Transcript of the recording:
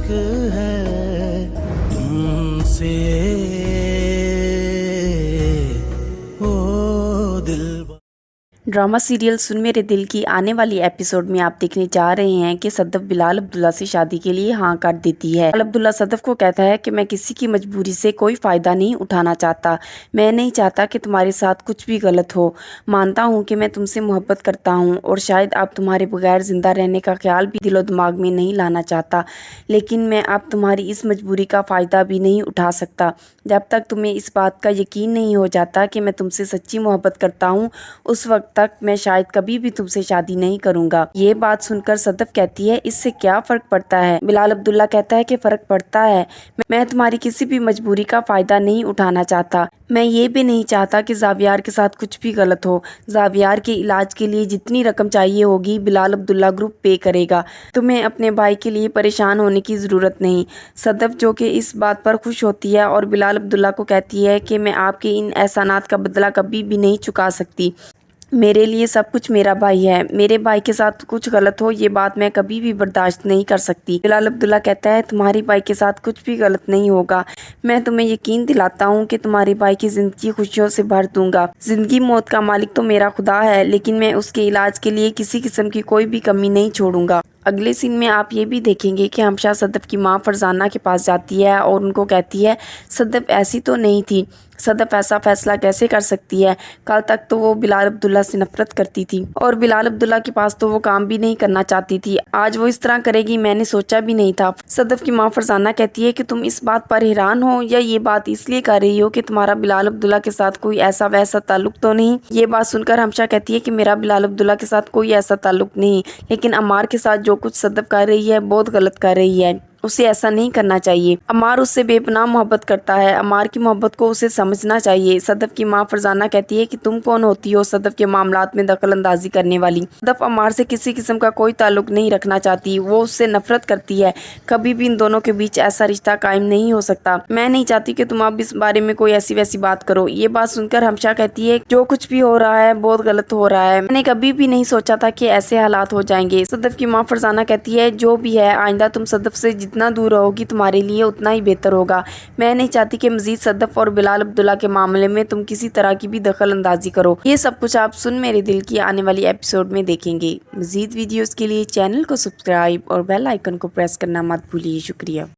عشق ہے تم سے او دل۔ ڈرامہ سیریل سن میرے دل کی آنے والی ایپیسوڈ میں آپ دیکھنے جا رہے ہیں کہ صدف بلال عبداللہ سے شادی کے لیے ہاں کر دیتی ہے۔ بلال عبداللہ صدف کو کہتا ہے کہ میں کسی کی مجبوری سے کوئی فائدہ نہیں اٹھانا چاہتا، میں نہیں چاہتا کہ تمہارے ساتھ کچھ بھی غلط ہو، مانتا ہوں کہ میں تم سے محبت کرتا ہوں اور شاید آپ تمہارے بغیر زندہ رہنے کا خیال بھی دل و دماغ میں نہیں لانا چاہتا، لیکن میں اب تمہاری اس مجبوری کا فائدہ بھی نہیں اٹھا سکتا۔ جب تک تمہیں اس بات کا یقین نہیں ہو جاتا کہ میں تم سے سچی محبت کرتا ہوں، اس وقت تک میں شاید کبھی بھی تم سے شادی نہیں کروں گا۔ یہ بات سن کر صدف کہتی ہے اس سے کیا فرق پڑتا ہے؟ بلال عبداللہ کہتا ہے کہ فرق پڑتا ہے، میں تمہاری کسی بھی مجبوری کا فائدہ نہیں اٹھانا چاہتا، میں یہ بھی نہیں چاہتا کہ زاویار کے ساتھ کچھ بھی غلط ہو۔ زاویار کے علاج کے لیے جتنی رقم چاہیے ہوگی بلال عبداللہ گروپ پے کرے گا، تمہیں اپنے بھائی کے لیے پریشان ہونے کی ضرورت نہیں۔ صدف جو کہ اس بات پر خوش ہوتی ہے اور بلال عبداللہ کو کہتی ہے کہ میں آپ کے ان احسانات کا بدلہ کبھی بھی نہیں چکا سکتی، میرے لیے سب کچھ میرا بھائی ہے، میرے بھائی کے ساتھ کچھ غلط ہو یہ بات میں کبھی بھی برداشت نہیں کر سکتی۔ بلال عبداللہ کہتا ہے تمہارے بھائی کے ساتھ کچھ بھی غلط نہیں ہوگا، میں تمہیں یقین دلاتا ہوں کہ تمہارے بھائی کی زندگی خوشیوں سے بھر دوں گا۔ زندگی موت کا مالک تو میرا خدا ہے، لیکن میں اس کے علاج کے لیے کسی قسم کی کوئی بھی کمی نہیں چھوڑوں گا۔ اگلے سین میں آپ یہ بھی دیکھیں گے کہ ہمشا صدف کی ماں فرزانہ کے پاس جاتی ہے اور ان کو کہتی ہے صدف ایسی تو نہیں تھی، صدف ایسا فیصلہ کیسے کر سکتی ہے، کل تک تو وہ بلال عبداللہ سے نفرت کرتی تھی اور بلال عبداللہ کے پاس تو وہ کام بھی نہیں کرنا چاہتی تھی، آج وہ اس طرح کرے گی میں نے سوچا بھی نہیں تھا۔ صدف کی ماں فرزانہ کہتی ہے کہ تم اس بات پر حیران ہو یا یہ بات اس لیے کر رہی ہو کہ تمہارا بلال عبداللہ کے ساتھ کوئی ایسا ویسا تعلق تو نہیں؟ یہ بات سن کر ہمشا کہتی ہے کہ میرا بلال عبداللہ کے ساتھ کوئی ایسا تعلق نہیں، لیکن عمار کے ساتھ جو کچھ صدف کر رہی ہے بہت غلط کر رہی ہے، اسے ایسا نہیں کرنا چاہیے، عمار اس سے بے پناہ محبت کرتا ہے، عمار کی محبت کو اسے سمجھنا چاہیے۔ صدف کی ماں فرزانہ کہتی ہے کہ تم کون ہوتی ہو صدف کے معاملات میں دخل اندازی کرنے والی؟ صدف عمار سے کسی قسم کا کوئی تعلق نہیں رکھنا چاہتی، وہ اس سے نفرت کرتی ہے، کبھی بھی ان دونوں کے بیچ ایسا رشتہ قائم نہیں ہو سکتا، میں نہیں چاہتی کہ تم اب اس بارے میں کوئی ایسی ویسی بات کرو۔ یہ بات سن کر ہمشا کہتی ہے جو کچھ بھی ہو رہا ہے بہت غلط ہو رہا ہے، میں نے کبھی بھی نہیں سوچا تھا کہ ایسے حالات ہو جائیں گے۔ صدف کی ماں فرزانہ کہتی ہے جو بھی ہے آئندہ تم صدف سے جتنا دور رہو گی تمہارے لیے اتنا ہی بہتر ہوگا، میں نہیں چاہتی کہ مزید صدف اور بلال عبداللہ کے معاملے میں تم کسی طرح کی بھی دخل اندازی کرو۔ یہ سب کچھ آپ سن میرے دل کی آنے والی ایپیسوڈ میں دیکھیں گے۔ مزید ویڈیوز کے لیے چینل کو سبسکرائب اور بیل آئیکن کو پریس کرنا مت بھولیے۔ شکریہ۔